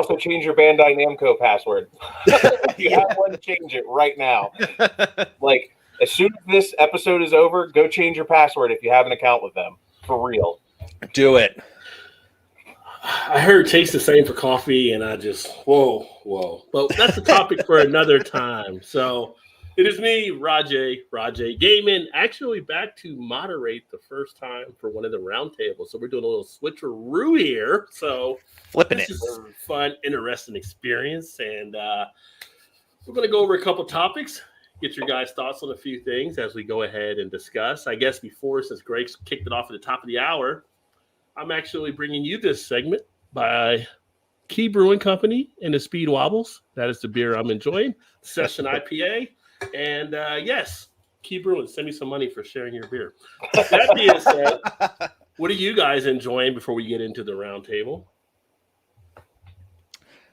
also change your Bandai Namco password. If you have one, change it right now. Like, as soon as this episode is over, go change your password if you have an account with them. For real. Do it. I heard taste the same for coffee, and I just, whoa. But that's a topic for another time. So it is me, Rajay Gaming, actually back to moderate the first time for one of the roundtables. So we're doing a little switcheroo here. So Flipping this it. is a fun, interesting experience. And we're going to go over a couple topics, get your guys' thoughts on a few things as we go ahead and discuss. I guess before, since Greg's kicked it off at the top of the hour, I'm actually bringing you this segment by Key Brewing Company and the Speed Wobbles. That is the beer I'm enjoying. Session IPA. And yes, Key Brewing, send me some money for sharing your beer. That being said, what are you guys enjoying before we get into the roundtable?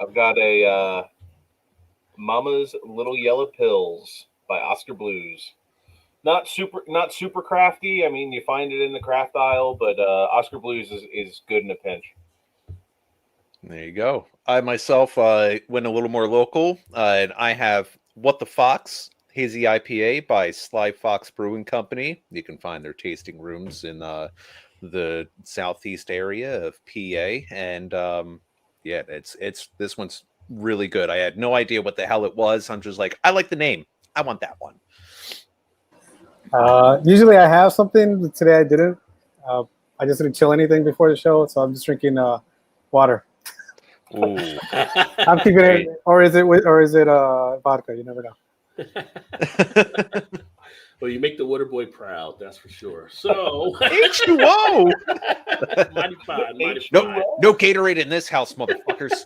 I've got a Mama's Little Yellow Pills by Oscar Blues. Not super crafty. I mean, you find it in the craft aisle, but Oscar Blues is good in a pinch. There you go. I myself went a little more local, and I have What the Fox Hazy IPA by Sly Fox Brewing Company. You can find their tasting rooms in the southeast area of PA, and yeah, it's this one's really good. I had no idea what the hell it was. I'm just like, I like the name. I want that one. Usually I have something. Today I didn't. I just didn't chill anything before the show, so I'm just drinking water. Ooh. I'm keeping it, or is it vodka? You never know. Well, you make the water boy proud, that's for sure. So H2O. mighty fine. No Gatorade in this house, motherfuckers.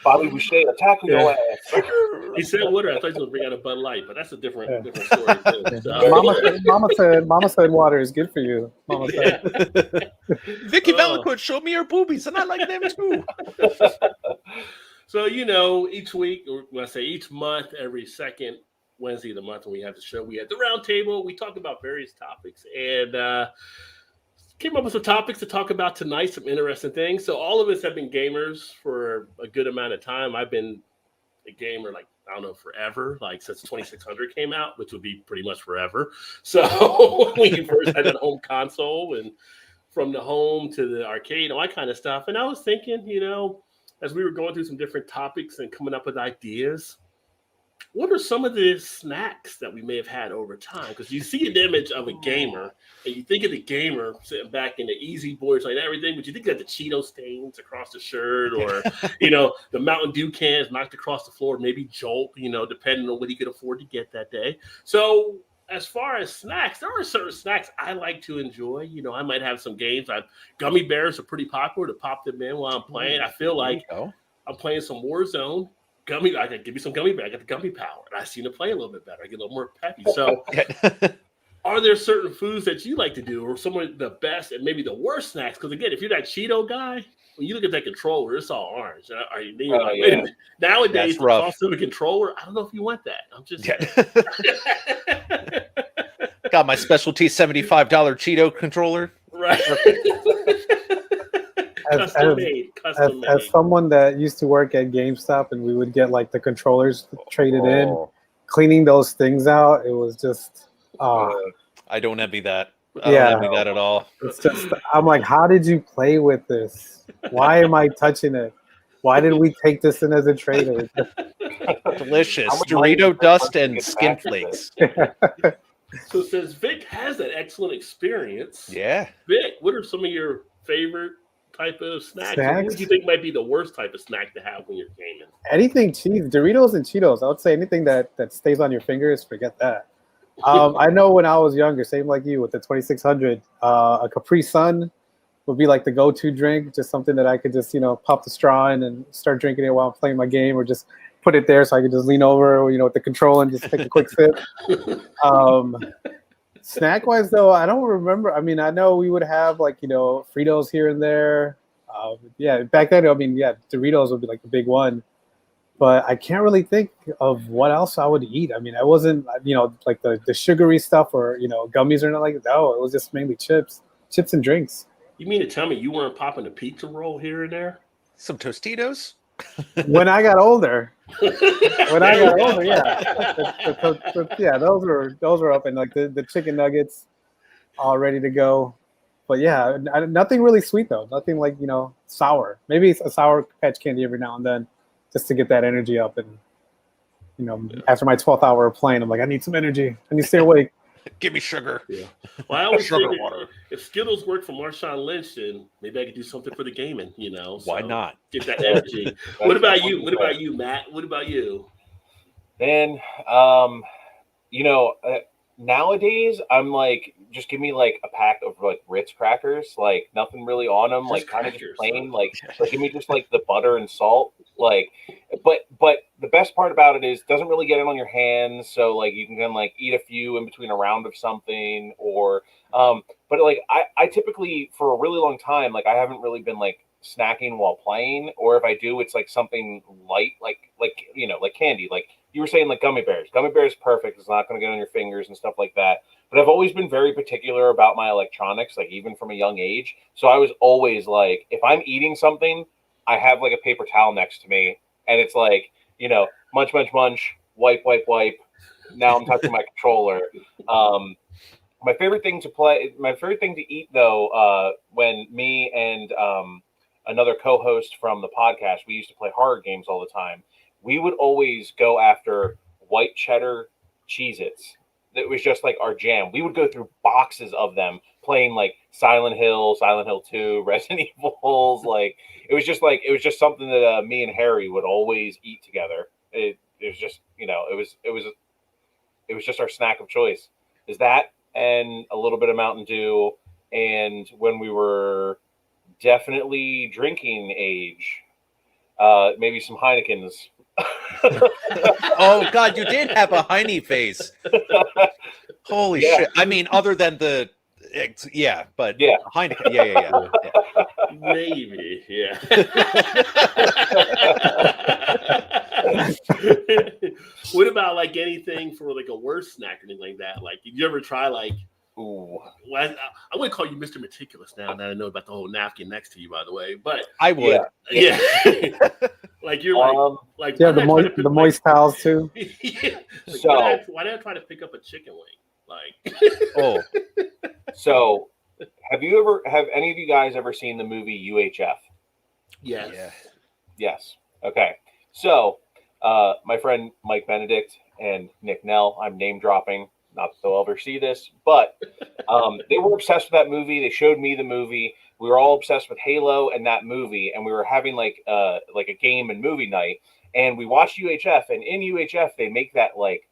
Bobby Boucher attacking your ass. He said water. I thought he was going to bring out a Bud Light, but that's a different story too. So. Mama said water is good for you. Mama said. Vicky Valancourt showed me her boobies, and I like them too. So, each week, or when I say each month, every second Wednesday of the month when we have the show, we have the round table. We talk about various topics, and came up with some topics to talk about tonight, some interesting things. So all of us have been gamers for a good amount of time. I've been a gamer, forever, since 2600 came out, which would be pretty much forever. So when you first had that home console, and from the home to the arcade, all that kind of stuff. And I was thinking, as we were going through some different topics and coming up with ideas, what are some of the snacks that we may have had over time? Because you see an image of a gamer, and you think of the gamer sitting back in the Easy Boys, like everything, but you think of the Cheeto stains across the shirt, or the Mountain Dew cans knocked across the floor, maybe Jolt, depending on what he could afford to get that day. So as far as snacks, there are certain snacks I like to enjoy. I might have some games. Gummy bears are pretty popular to pop them in while I'm playing. I feel like I'm playing some Warzone. I can give me some gummy bear. I got the gummy power, and I seem to play a little bit better. I get a little more peppy. So, are there certain foods that you like to do, or some of the best and maybe the worst snacks? Because again, if you're that Cheeto guy, when you look at that controller, it's all orange. Nowadays, the cost of a controller, I don't know if you want that. I'm just got my specialty $75 Cheeto controller. Right. As someone that used to work at GameStop, and we would get the controllers traded in, cleaning those things out, it was just I don't envy that. I don't envy that at all. It's just, I'm like, how did you play with this? Why am I touching it? Why did we take this in as a trade? Delicious Dorito dust and skin flakes. So since Vic has that excellent experience, Vic, what are some of your favorite type of snacks? What do you think might be the worst type of snack to have when you're gaming? Anything cheese, Doritos and Cheetos. I would say anything that stays on your fingers, forget that. I know when I was younger, same like you with the 2600, a Capri Sun would be the go-to drink, just something that I could just, pop the straw in and start drinking it while I'm playing my game, or just put it there so I could just lean over, with the control and just take a quick sip. Snack-wise, though, I don't remember. I mean, I know we would have, Fritos here and there. Back then, Doritos would be, the big one. But I can't really think of what else I would eat. I mean, I wasn't, the sugary stuff or, gummies or nothing like that. No, it was just mainly chips and drinks. You mean to tell me you weren't popping a pizza roll here and there? Some Tostitos. When I got older, yeah, those were up, and like the chicken nuggets, all ready to go. But yeah, nothing really sweet though. Nothing like sour. Maybe it's a sour patch candy every now and then, just to get that energy up. And after my 12th hour of playing, I'm like, I need some energy. I need to stay awake. Give me sugar. Yeah. Well, I always Sugar think water. if Skittles worked for Marshawn Lynch, then maybe I could do something for the gaming. Why not? Get that energy. What about you? What about you, Matt? What about you? Man, nowadays I'm like, just give me like a pack of like Ritz crackers, like nothing really on them, Just like kind of crackers, just plain, huh? like give me just like the butter and salt, like. But the best part about it is it doesn't really get it on your hands, so like you can kind of like eat a few in between a round of something, or but like I typically for a really long time like I haven't really been like snacking while playing, or if I do, it's like something light, like candy, like you were saying, like gummy bears. Gummy bears perfect. It's not going to get on your fingers and stuff like that. But I've always been very particular about my electronics, like even from a young age. So I was always like, if I'm eating something, I have like a paper towel next to me, and it's like, munch, munch, munch, wipe, wipe, wipe. Now I'm touching my controller. My favorite thing to eat though, when me and another co-host from the podcast, we used to play horror games all the time. We would always go after white cheddar Cheez-Its. It was just like our jam. We would go through boxes of them playing like Silent Hill 2, Resident Evils. Like it was just something that me and Harry would always eat together. It was just it was just our snack of choice. Is that and a little bit of Mountain Dew, and when we were definitely drinking age, maybe some Heinekens. Oh God, you did have a Heine face. Holy shit! I mean, other than but Heineken, yeah. Maybe, yeah. What about like anything for like a worse snack or anything like that? Like, did you ever try like? Ooh, well, I wouldn't call you Mr. Meticulous now that I know about the whole napkin next to you, by the way. But I would, yeah. Like you're like the moist towels too. Yeah. Like, why did I try to pick up a chicken wing? Like, So have any of you guys ever seen the movie UHF? Yes. Yeah. Yes. Okay. So my friend Mike Benedict and Nick Nell, I'm name dropping, not that they'll ever see this, but they were obsessed with that movie. They showed me the movie. We were all obsessed with Halo and that movie, and we were having like a game and movie night, and we watched UHF, and in UHF they make that like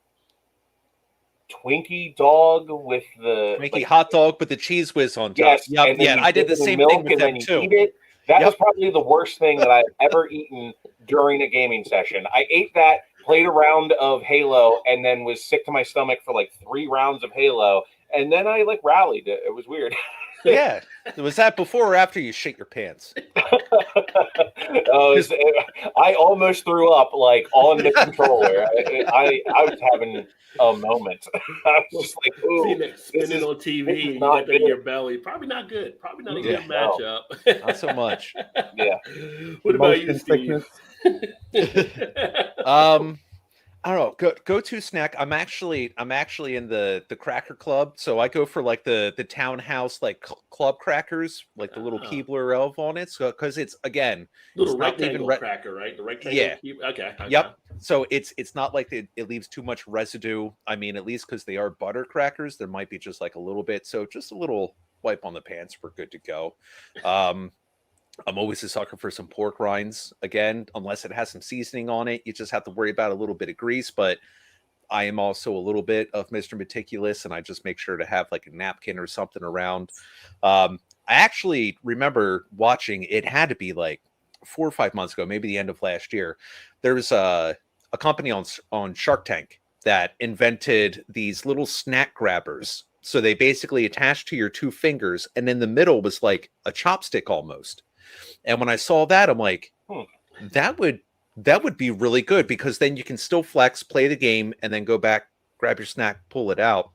Twinkie dog with the Twinkie hot dog with the cheese whiz on top. Yes, yep, yeah, I did the same thing with them too. That was probably the worst thing that I've ever eaten during a gaming session. I ate that, played a round of Halo, and then was sick to my stomach for like 3 rounds of Halo, and then I like rallied. It was weird. Yeah. Was that before or after you shit your pants? I almost threw up like on the controller. I was having a moment. I was just like, ooh, spinning on TV and you got that in your belly. Probably not good. Probably not a good matchup. Not so much. Yeah. What about you, Steve? I don't know. Go-to snack. I'm actually in the cracker club, so I go for like the townhouse like club crackers, like the little Keebler elf on it. So because it's again little rectangle cracker, right? The rectangle. Yeah. Okay. Yep. So it's not like it leaves too much residue. I mean, at least because they are butter crackers, there might be just like a little bit. So just a little wipe on the pants, we're good to go. I'm always a sucker for some pork rinds. Again, unless it has some seasoning on it, you just have to worry about a little bit of grease. But I am also a little bit of Mr. Meticulous, and I just make sure to have like a napkin or something around. I actually remember watching, it had to be like 4 or 5 months ago, maybe the end of last year. There was a company on Shark Tank that invented these little snack grabbers. So they basically attached to your 2 fingers, and in the middle was like a chopstick almost. And when I saw that, I'm like, that would be really good, because then you can still flex, play the game, and then go back, grab your snack, pull it out.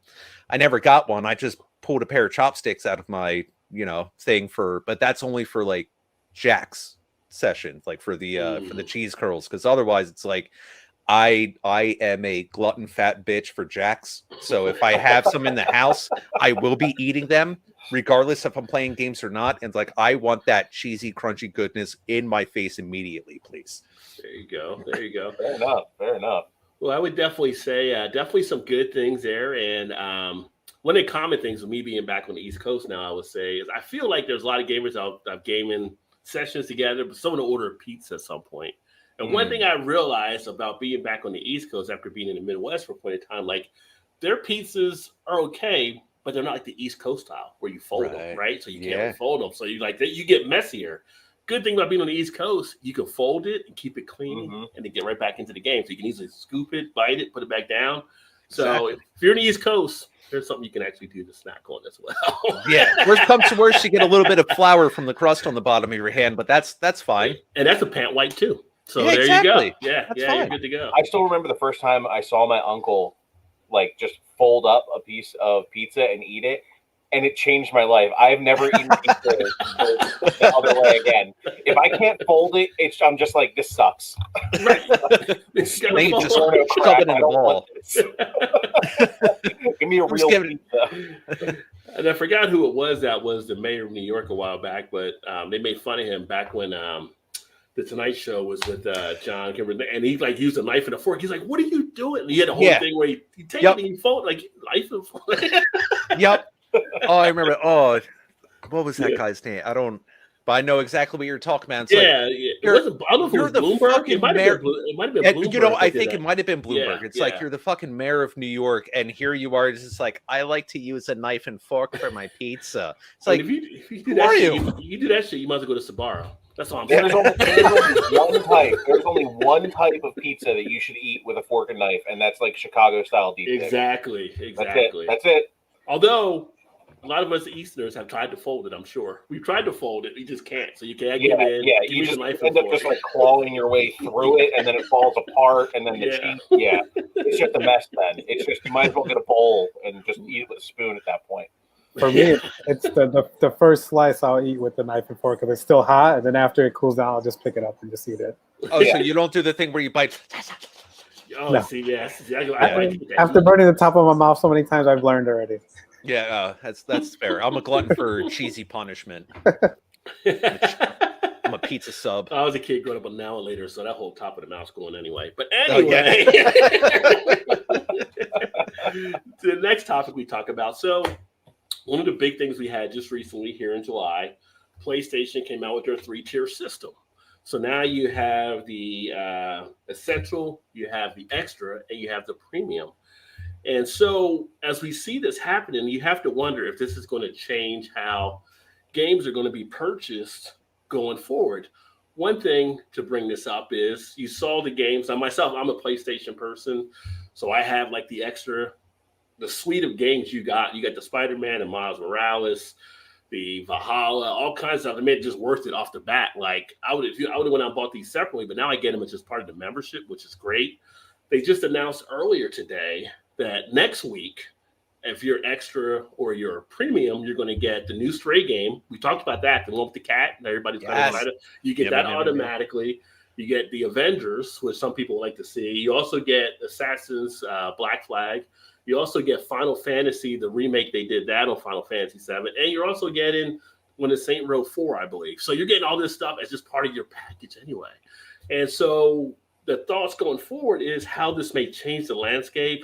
I never got one. I just pulled a pair of chopsticks out of my thing but that's only for like Jack's session, like for the cheese curls, because otherwise it's like I am a glutton fat bitch for Jack's. So if I have some in the house, I will be eating them regardless if I'm playing games or not. And like, I want that cheesy, crunchy goodness in my face immediately, please. There you go. There you go. Fair enough. Well, I would definitely say definitely some good things there. And one of the common things with me being back on the East Coast now, I would say, is I feel like there's a lot of gamers out gaming sessions together, but someone will order a pizza at some point. And one thing I realized about being back on the East Coast after being in the Midwest for a point in time, like their pizzas are okay, but they're not like the East Coast style where you fold them, right? So you can't really fold them. So you get messier. Good thing about being on the East Coast, you can fold it and keep it clean and then get right back into the game. So you can easily scoop it, bite it, put it back down. So if you're on the East Coast, there's something you can actually do to snack on as well. Worst comes to worst, you get a little bit of flour from the crust on the bottom of your hand, but that's fine. And that's a pant white too. So there you go. Yeah, you're good to go. I still remember the first time I saw my uncle like just fold up a piece of pizza and eat it, and it changed my life. I've never eaten pizza the other way again. If I can't fold it, I'm just like, this sucks. Right. Just shove it in the bowl. Give me a real pizza. And I forgot who it was that was the mayor of New York a while back, but they made fun of him back when the Tonight Show was with John Kimberly, and he like used a knife and a fork. He's like, "What are you doing?" And he had a whole thing where he take it and he fold like knife and fork. Oh, I remember. Oh, what was that guy's name? But I know exactly what you're talking about. It's It wasn't, I don't know if it was Bloomberg. It might have been Bloomberg. I think it might have been Bloomberg. It's like, you're the fucking mayor of New York, and here you are. It's just like, I like to use a knife and fork for my pizza. It's like, if you do that shit, you do that shit, you might as well go to Sbarro. That's all I'm saying. There's only one type of pizza that you should eat with a fork and knife, and that's like Chicago style deep dish. Exactly. That's it. Although a lot of us Easterners have tried to fold it, I'm sure. We've tried to fold it, we just can't. So you can't get in. Yeah, you just end up just like clawing your way through it, and then it falls apart, and then the cheese. Yeah, it's just a mess. Then it's just, you might as well get a bowl and just eat it with a spoon at that point. For me, it's the first slice I'll eat with the knife and fork because it's still hot, and then after it cools down, I'll just pick it up and just eat it. Oh, so you don't do the thing where you bite? Oh, no. See, yes. After burning the top of my mouth so many times, I've learned already. Yeah, that's fair. I'm a glutton for cheesy punishment. I'm a pizza sub. I was a kid growing up an hour later, so that whole top of the mouth's going anyway. But anyway, the next topic we talk about. So one of the big things we had just recently here in July, PlayStation came out with their 3-tier system. So now you have the essential, you have the extra, and you have the premium. And so as we see this happening, you have to wonder if this is going to change how games are going to be purchased going forward. One thing to bring this up is you saw the games. Now myself, I'm a PlayStation person, so I have like the extra, the suite of games you got the Spider-Man and Miles Morales, the Valhalla, all kinds of stuff. It made it just worth it off the bat. Like I would have went out and bought these separately, but now I get them as just part of the membership, which is great. They just announced earlier today that next week, if you're extra or you're premium, you're going to get the new Stray game. We talked about that, the one with the cat, and everybody's excited. You get that automatically. You get the Avengers, which some people like to see. You also get Assassin's Black Flag. You also get Final Fantasy, the remake they did that on Final Fantasy VII. And you're also getting one of Saint Row 4, I believe. So you're getting all this stuff as just part of your package anyway. And so the thoughts going forward is how this may change the landscape.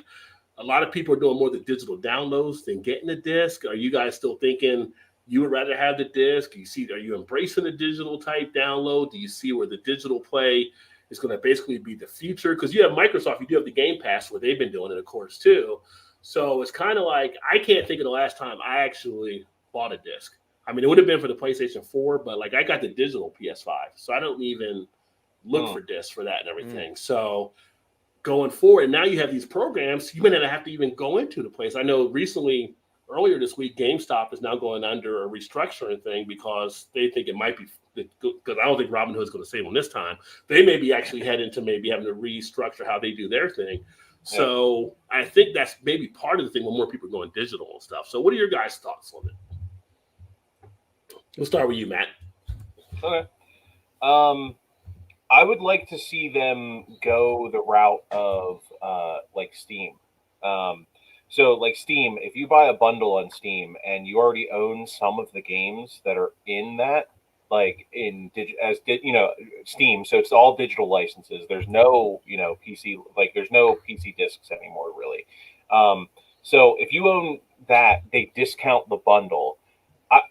A lot of people are doing more of the digital downloads than getting the disc. Are you guys still thinking you would rather have the disc? Are you embracing the digital type download? Do you see where the digital play is going to basically be the future? Because you have Microsoft, you do have the Game Pass, where they've been doing it, of course, too. So it's kind of like, I can't think of the last time I actually bought a disc. I mean, it would have been for the PlayStation 4, but like I got the digital PS5, so I don't even look for discs for that and everything. So going forward, now you have these programs, you may not have to even go into the place. I know recently, earlier this week, GameStop is now going under a restructuring thing because they think it might be, because I don't think Robinhood is going to save them this time. They may be actually heading to maybe having to restructure how they do their thing. So I think that's maybe part of the thing when more people are going digital and stuff. So what are your guys' thoughts on it? We'll start with you, Matt. Okay. I would like to see them go the route of like Steam. So like Steam, if you buy a bundle on Steam and you already own some of the games that are in that, like Steam, so it's all digital licenses. There's no PC, like there's no PC discs anymore really. So if you own that, they discount the bundle. I,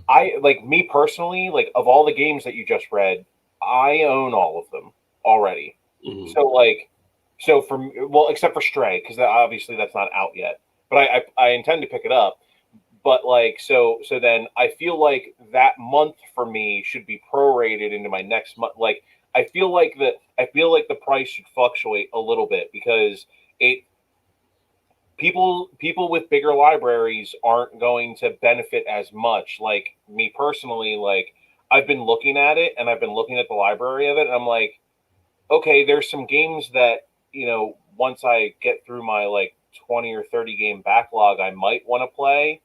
I like me personally, like of all the games that you just read, I own all of them already. Mhm. So except for Stray, because obviously that's not out yet. But I intend to pick it up. But so then I feel like that month for me should be prorated into my next month. Like I feel like the price should fluctuate a little bit because it people with bigger libraries aren't going to benefit as much. Like me personally, like I've been looking at it and I've been looking at the library of it, and I'm like, okay, there's some games that, once I get through my like 20 or 30 game backlog, I might want to play.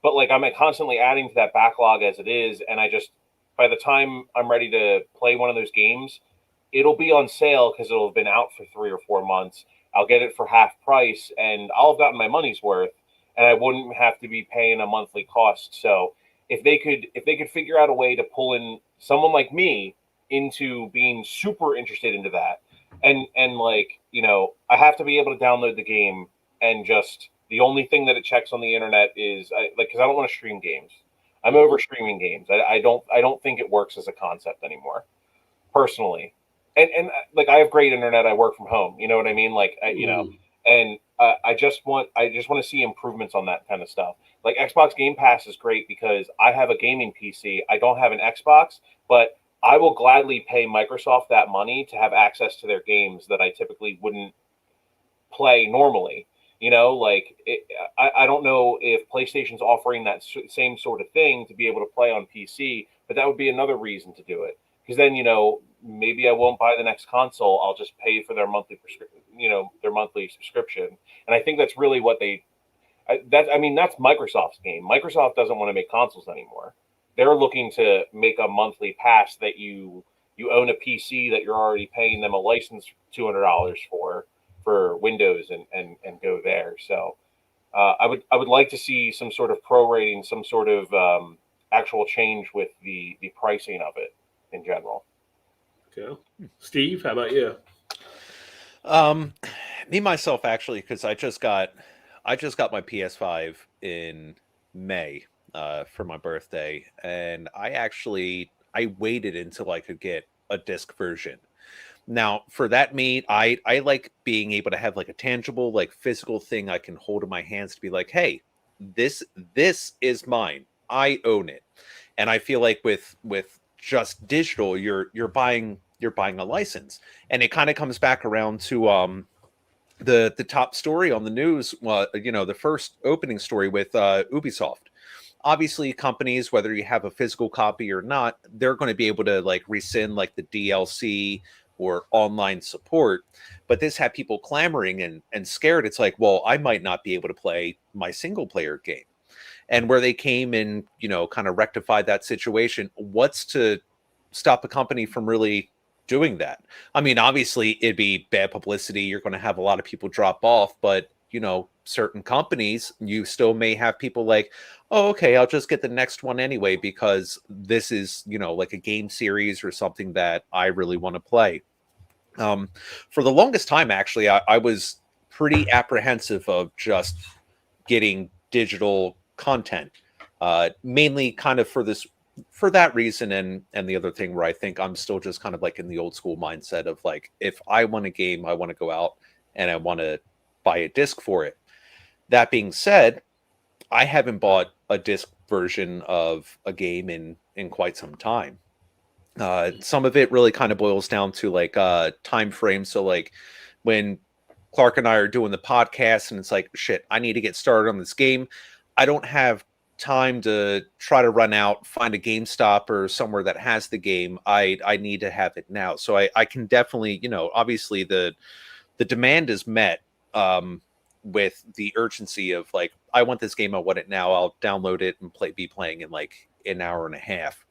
But like I'm constantly adding to that backlog as it is, and by the time I'm ready to play one of those games, it'll be on sale because it'll have been out for 3 or 4 months. I'll get it for half price, and I'll have gotten my money's worth, and I wouldn't have to be paying a monthly cost. So if they could figure out a way to pull in someone like me into being super interested into that, and like I have to be able to download the game, and just the only thing that it checks on the internet is because I don't want to stream games. I'm over streaming games. I don't think it works as a concept anymore, personally. And like I have great internet. I work from home. You know what I mean? Like and I just want to see improvements on that kind of stuff. Like Xbox Game Pass is great because I have a gaming PC. I don't have an Xbox, but I will gladly pay Microsoft that money to have access to their games that I typically wouldn't play normally. I don't know if PlayStation's offering that same sort of thing to be able to play on PC, but that would be another reason to do it. Because then, maybe I won't buy the next console. I'll just pay for their monthly subscription. And I think that's really what that's Microsoft's game. Microsoft doesn't want to make consoles anymore. They're looking to make a monthly pass that you own a PC that you're already paying them a license $200 for Windows and go there. So I would like to see some sort of prorating, some sort of actual change with the pricing of it in general. Okay. Steve, how about you? Me myself actually, because I just got my PS5 in May for my birthday, and I waited until I could get a disc version. Now, for that I like being able to have like a tangible, like physical thing I can hold in my hands to be like, hey, this is mine. I own it. And I feel like with just digital, you're buying a license. And it kind of comes back around to the top story on the news, the first opening story with Ubisoft. Obviously, companies, whether you have a physical copy or not, they're going to be able to like rescind like the DLC or online support. But this had people clamoring and scared. It's like, well, I might not be able to play my single player game. And where they came and, kind of rectified that situation, what's to stop a company from really doing that? I mean, obviously, it'd be bad publicity. You're going to have a lot of people drop off, but certain companies, you still may have people like, oh, okay, I'll just get the next one anyway because this is, like a game series or something that I really want to play. For the longest time, actually, I was pretty apprehensive of just getting digital content, mainly kind of for that reason, and the other thing where I think I'm still just kind of like in the old school mindset of like, if I want a game, I want to go out and I want to buy a disc for it. That being said, I haven't bought a disc version of a game in quite some time. Some of it really kind of boils down to like time frame. So like when Clark and I are doing the podcast and it's like, shit, I need to get started on this game. I don't have time to try to run out, find a GameStop or somewhere that has the game. I need to have it now. So I can definitely, obviously the demand is met with the urgency of like, I want this game, I want it now. I'll download it and be playing in like an hour and a half.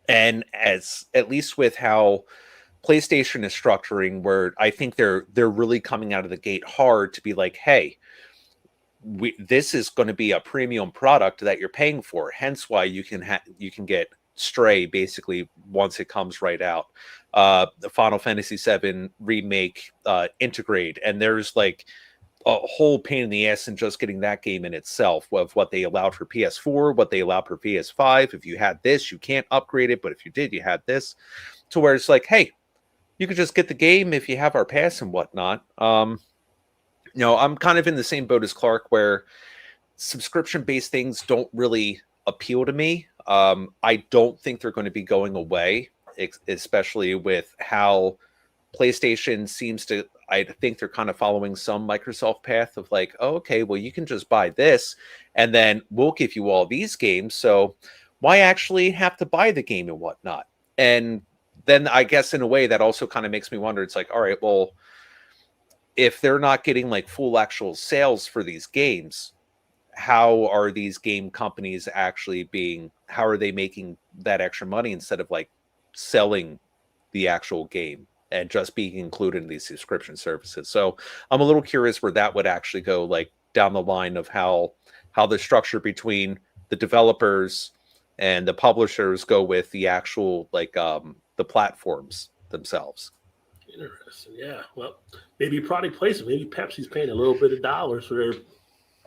And as at least with how PlayStation is structuring, where I think they're really coming out of the gate hard to be like, hey, this is going to be a premium product that you're paying for. Hence why you can get Stray basically once it comes right out. The Final Fantasy VII remake integrate, and there's like a whole pain in the ass in just getting that game in itself, of what they allowed for PS4, what they allowed for PS5. If you had this, you can't upgrade it, but if you did, you had this. To where it's like, hey, you could just get the game if you have our pass and whatnot. I'm kind of in the same boat as Clark, where subscription-based things don't really appeal to me. I don't think they're going to be going away, especially with how PlayStation seems to. I think they're kind of following some Microsoft path of like, oh, okay, well, you can just buy this, and then we'll give you all these games. So why actually have to buy the game and whatnot? And then I guess in a way that also kind of makes me wonder. It's like, all right, well, if they're not getting like full actual sales for these games, how are these game companies actually how are they making that extra money instead of like selling the actual game and just being included in these subscription services? So I'm a little curious where that would actually go, like down the line of how the structure between the developers and the publishers go with the actual like the platforms themselves. Interesting. Yeah. Well, maybe product placement. Maybe Pepsi's paying a little bit of dollars for their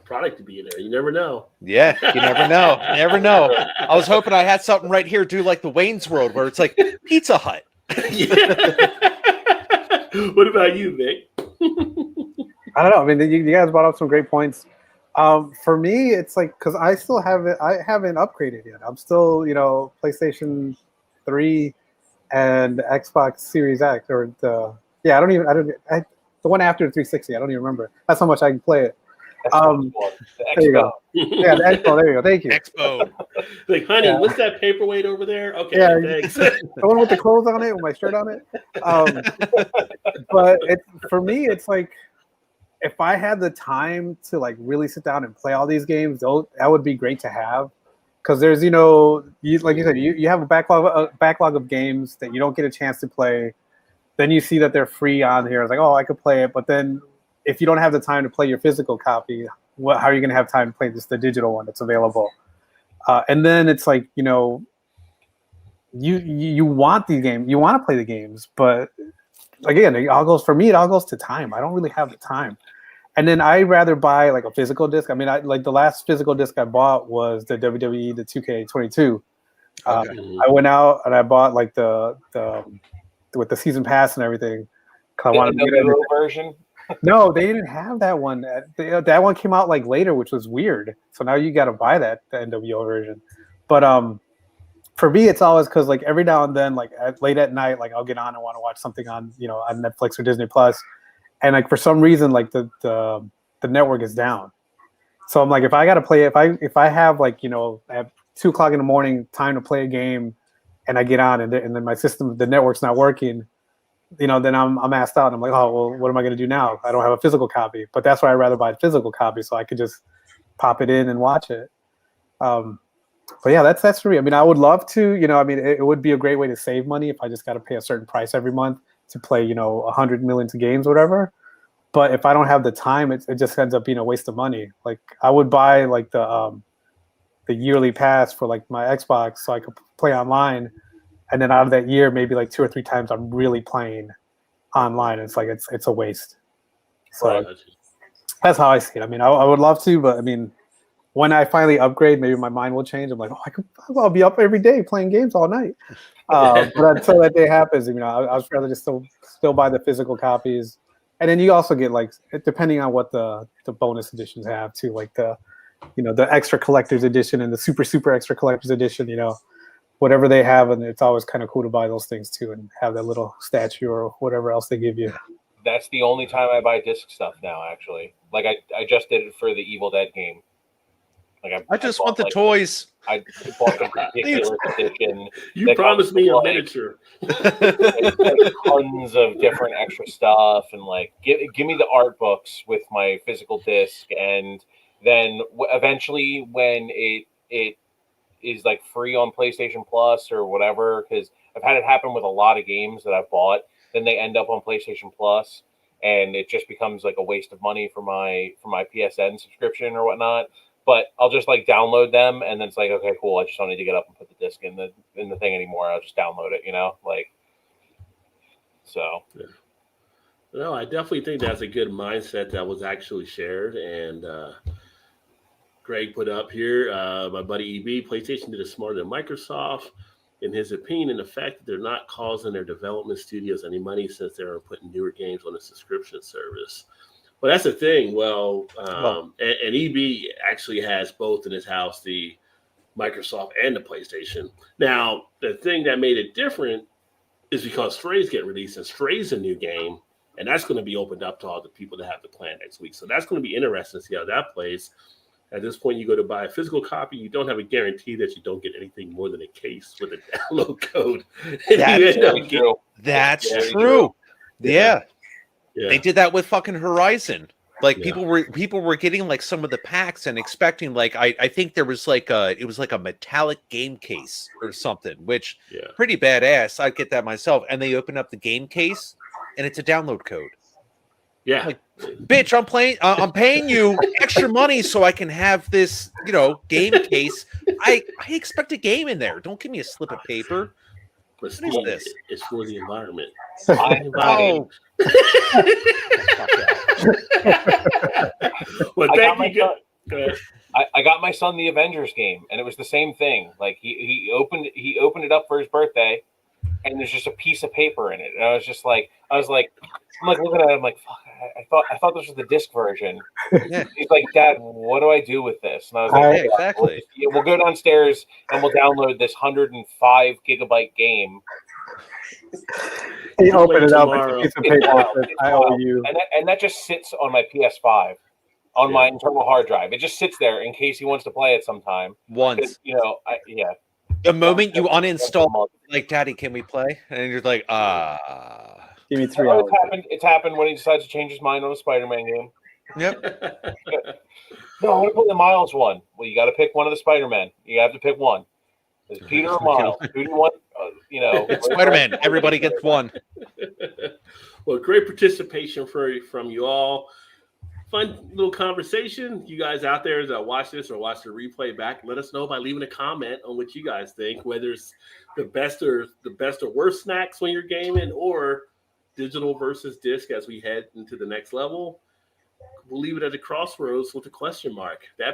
product to be in there. You never know. Yeah, you never know. You never know. I was hoping I had something right here, do like the Wayne's World, where it's like Pizza Hut. What about you, Vic? I don't know. I mean, you guys brought up some great points. For me, it's like, because I haven't upgraded yet. I'm still, PlayStation 3 and Xbox Series X, or the one after the 360. I don't even remember. That's how much I can play it. The there you go. Yeah, the Expo. There you go. Thank you. Expo. Like, honey, what's that paperweight over there? Okay, yeah, thanks. The one with the clothes on it, with my shirt on it. But for me, it's like, if I had the time to like really sit down and play all these games, that would be great to have. Because there's, like you said, you have a backlog of games that you don't get a chance to play. Then you see that they're free on here. It's like, oh, I could play it. But then if you don't have the time to play your physical copy, how are you going to have time to play the digital one that's available? And then it's like, you want the game, you want to play the games, but again, it all goes to time. I don't really have the time. And then I'd rather buy like a physical disc. I mean, the last physical disc I bought was the WWE, the 2K22. Okay. I went out and I bought like the with the season pass and everything. I wanted to get the version. No, they didn't have that one. That one came out like later, which was weird. So now you got to buy the NWO version. But for me, it's always because like every now and then, like late at night, like I'll get on and want to watch something on on Netflix or Disney Plus, and like for some reason, like the network is down. So I'm like, if I got to play, if I have like at 2:00 in the morning time to play a game, and I get on and then my system, the network's not working. Then I'm assed out. And I'm like, oh, well, what am I going to do now? I don't have a physical copy. But that's why I'd rather buy a physical copy so I could just pop it in and watch it. But yeah, that's for me. I mean, I would love to, it would be a great way to save money if I just got to pay a certain price every month to play, 100 million games, whatever. But if I don't have the time, it just ends up being a waste of money. Like I would buy like the yearly pass for like my Xbox so I could play online. And then out of that year, maybe like 2 or 3 times I'm really playing online. It's like it's a waste. So Right. That's how I see it. I mean, I would love to, but I mean, when I finally upgrade, maybe my mind will change. I'm like, I'll be up every day playing games all night. But until that day happens, I was rather just still buy the physical copies. And then you also get like, depending on what the bonus editions have too, like the extra collector's edition and the super extra collector's edition, whatever they have, and it's always kind of cool to buy those things too and have that little statue or whatever else they give you. That's the only time I buy disc stuff now, actually. Like I just did it for the Evil Dead game. Like I just want the toys. I bought the ridiculous edition. You promised me a miniature. Tons of different extra stuff, and like give me the art books with my physical disc, and then eventually when it is like free on PlayStation Plus or whatever, because I've had it happen with a lot of games that I've bought, then they end up on PlayStation Plus, and it just becomes like a waste of money for my PSN subscription or whatnot. But I'll just like download them, and then it's like, okay, cool. I just don't need to get up and put the disc in the thing anymore. I'll just download it, like. So. Yeah. No, I definitely think that's a good mindset that was actually shared, and Greg put up here. My buddy EB, PlayStation did it smarter than Microsoft. In his opinion, the fact that they're not causing their development studios any money since they're putting newer games on a subscription service. Well, that's the thing. Well, and EB actually has both in his house, the Microsoft and the PlayStation. Now, the thing that made it different is because Stray's getting released, and Stray's a new game, and that's going to be opened up to all the people that have the plan next week. So that's going to be interesting to see how that plays. At this point, you go to buy a physical copy, you don't have a guarantee that you don't get anything more than a case with a download code. That's true. Yeah. Yeah. They did that with fucking Horizon. Like people were getting like some of the packs and expecting like I think there was like it was like a metallic game case or something, which pretty badass. I'd get that myself. And they open up the game case and it's a download code. Yeah. Like, bitch, I'm paying you extra money so I can have this, game case. I expect a game in there. Don't give me a slip of paper. What is this? It's for the environment. Oh. Well, thank you. Go ahead. I got my son the Avengers game, and it was the same thing. Like he opened it up for his birthday, and there's just a piece of paper in it. And I was like, I'm like looking at it, I'm like, fuck, I thought this was the disc version. Yeah. He's like, Dad, what do I do with this? And I was like, yeah, exactly. We'll go downstairs and we'll download this 105 gigabyte game. He opened it up. It's a piece of paper. I owe you. And that just sits on my PS5 on my internal hard drive. It just sits there in case he wants to play it sometime. Once. The moment you uninstall, like, Daddy, can we play? And you're like, Give me 3 hours. It's happened when he decides to change his mind on a Spider-Man game. Yep. No, I want to play the Miles one. Well, you got to pick one of the Spider-Men. You have to pick one. Is Peter or Miles? Who do you want? It's Spider-Man. Everybody gets one. Well, great participation from you all. Fun little conversation. You guys out there that watch this or watch the replay back, let us know by leaving a comment on what you guys think, whether it's the best or worst snacks when you're gaming, or digital versus disc as we head into the next level. We'll leave it at the crossroads with a question mark. That